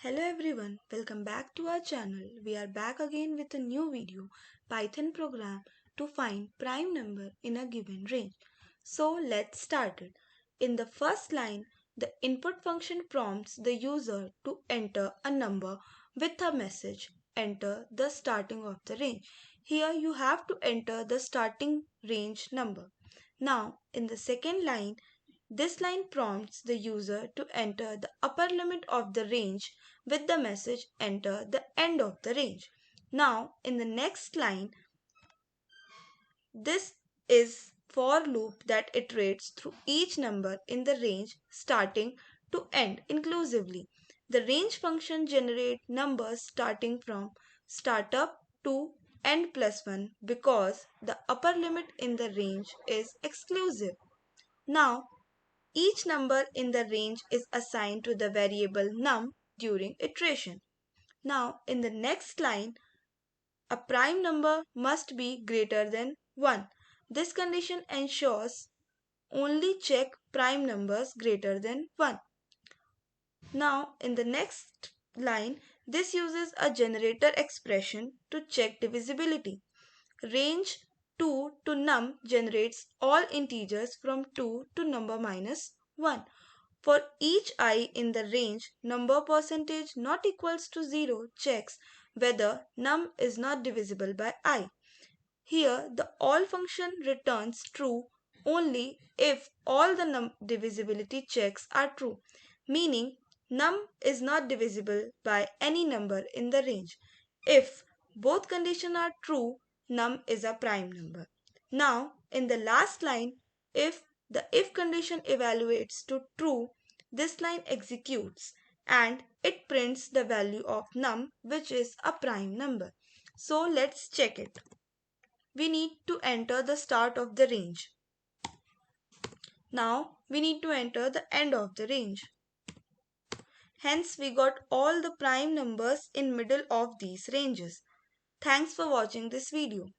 Hello everyone, welcome back to our channel. We are back again with a new video, Python program to find prime number in a given range. So let's start it. In the first line, the input function prompts the user to enter a number with a message, enter the starting of the range. Here you have to enter the starting range number. Now in the second line, this line prompts the user to enter the upper limit of the range with the message enter the end of the range. Now in the next line, this is for loop that iterates through each number in the range starting to end inclusively. The range function generates numbers starting from startup to end plus 1 because the upper limit in the range is exclusive. Now each number in the range is assigned to the variable num during iteration. Now, in the next line, a prime number must be greater than 1. This condition ensures only check prime numbers greater than 1. Now, in the next line, this uses a generator expression to check divisibility. Range 2 to num generates all integers from 2 to number minus 1. For each I in the range, number percentage not equals to 0 checks whether num is not divisible by I. Here, the all function returns true only if all the divisibility checks are true, meaning num is not divisible by any number in the range. If both conditions are true, num is a prime number. Now, in the last line, if the if condition evaluates to true, this line executes and it prints the value of num, which is a prime number. So let's check it. We need to enter the start of the range. Now we need to enter the end of the range. Hence we got all the prime numbers in middle of these ranges. Thanks for watching this video.